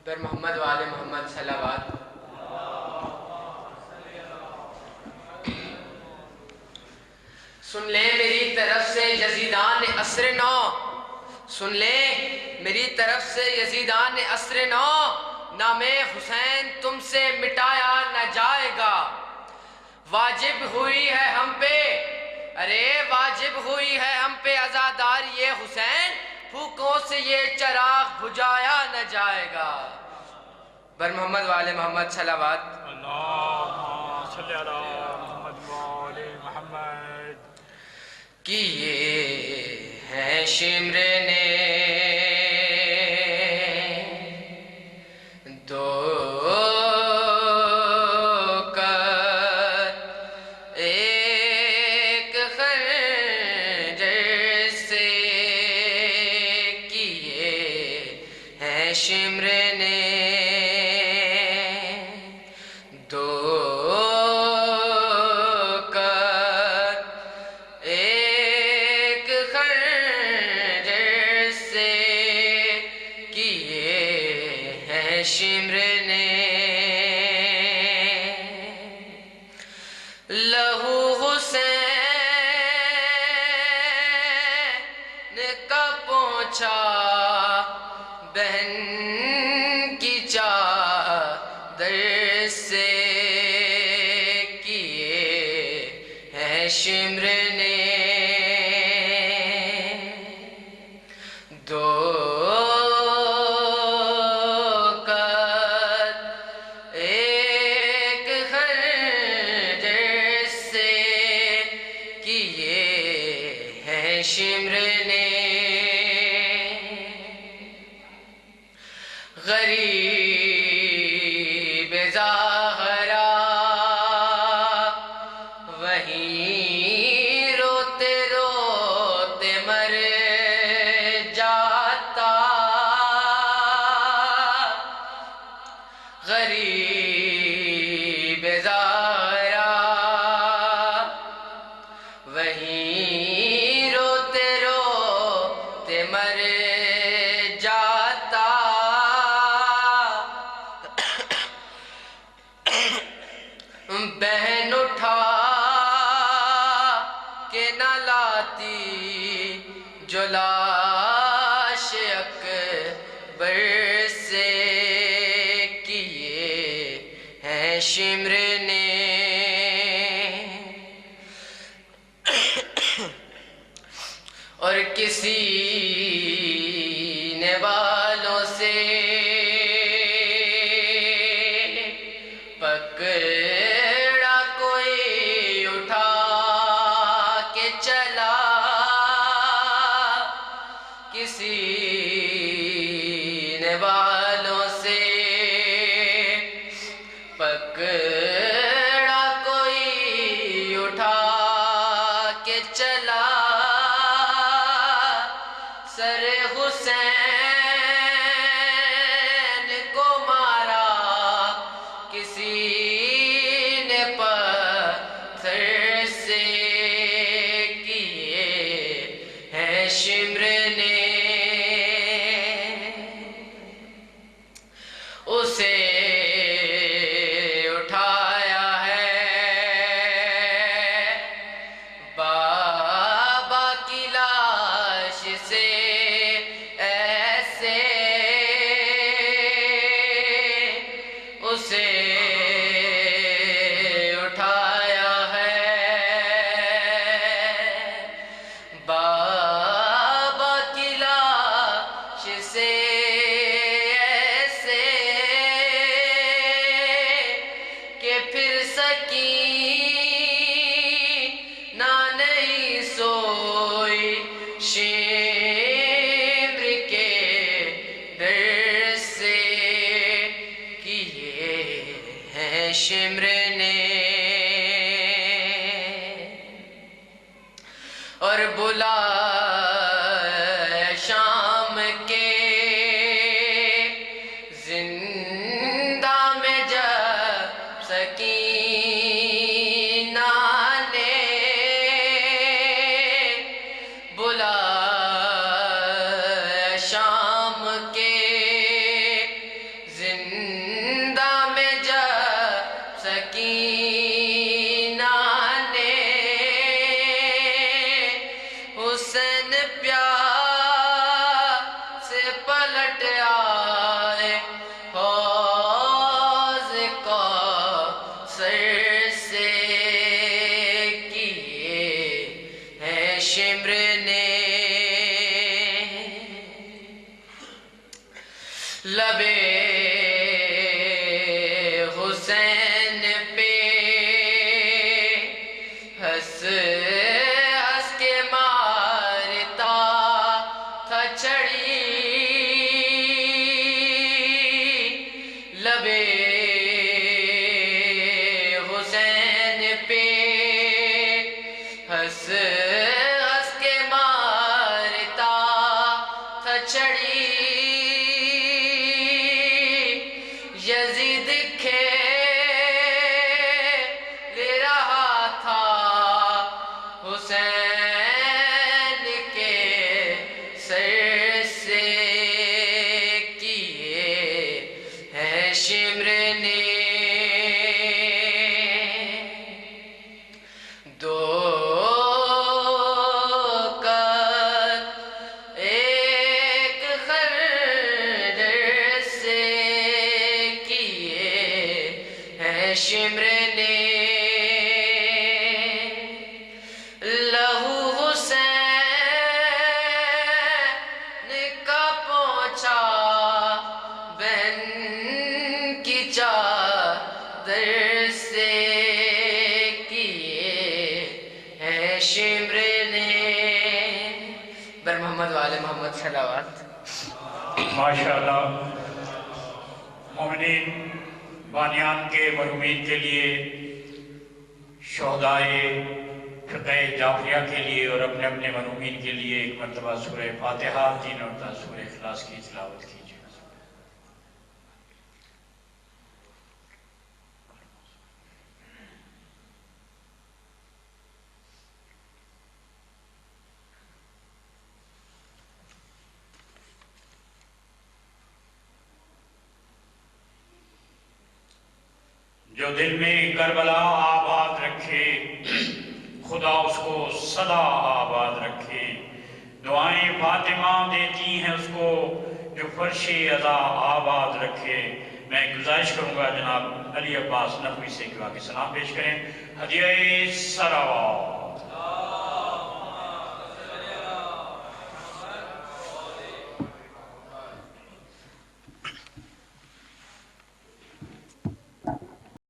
در محمد وآل محمد صلوات۔ سن لیں میری طرف سے یزیدان عصر نو، سن لیں میری طرف سے یزیدان عصر نو، نام حسین تم سے مٹایا نہ جائے گا۔ واجب ہوئی ہے ہم پہ، ارے واجب ہوئی ہے ہم پہ عزادار یہ حسین، پھوکوں سے یہ چراغ بجھایا نہ جائے گا۔ بر محمد وآل محمد صلوات۔ اللہم صلی علی محمد وآل محمد۔ کیے ہیں شمر نے دو کر ایک خنجر سے، کیے ہیں شمر نے دو کر ایک خنجر سے، کیے ہیں شمر نے لہو حسین کا پوچھا بہن کی چادر سے، کیے ہیں شمر نے دو قد ایک خنجر سے، کیے ہیں شمر نے غریب زہرا وہیں روتے روتے مر جاتا، غریب زہرا وہیں روتے روتے مر جاتا، بہن اٹھا کے نہ لاتی جو لاش اکبر سے، کیے ہیں شمر نے اور کسی نے بالوں سے پکڑا کوئی اٹھا کے چلا، کسی نے بالوں سے پکڑا کوئی اٹھا کے چلا، سر حسین کو مارا کسی نے پتھر سے، کیے ہیں شمر نے اسے اٹھایا ہے بابا کی لاش سے، ایسے اسے اٹھایا ہے بابا کی لاش سے، ایسے کہ پھر سکینہ نہیں سوئی شمر کے در سے، کیے ہیں شمر نے اور بلا شام کے زندہ میں جب سکینہ نے بلا شام کے لبے حسین پہ ہنس ہنس کے مارتا تھا چڑی لبے حسین پہ ہنس ہنس کے مارتا تھا چڑی یزید کھیل رہا تھا حسین کے سر سے کیے ہیں شمر نے دو قد ایک خنجر سے کیے ہیں شمر نے لہو حسین کا پہنچا بہن کی چادر سے کیے ہیں شمر نے بر محمد والے محمد صلوات ماشاءاللہ مومنین بانیان کے مرحومین کے لیے شہدائے فقہ جعفریہ کے لیے اور اپنے اپنے مرحومین کے لیے ایک مرتبہ سورہ فاتحہ 3 اور 10 سورہ اخلاص کی تلاوت کیجیے جو دل میں کربلا آباد رکھے خدا اس کو سدا آباد رکھے دعائیں فاطمہ دیتی ہیں اس کو جو فرش عزا آباد رکھے میں گزارش کروں گا جناب علی عباس نقوی سے کہ آگے سلام پیش کریں ہدیہ سراوا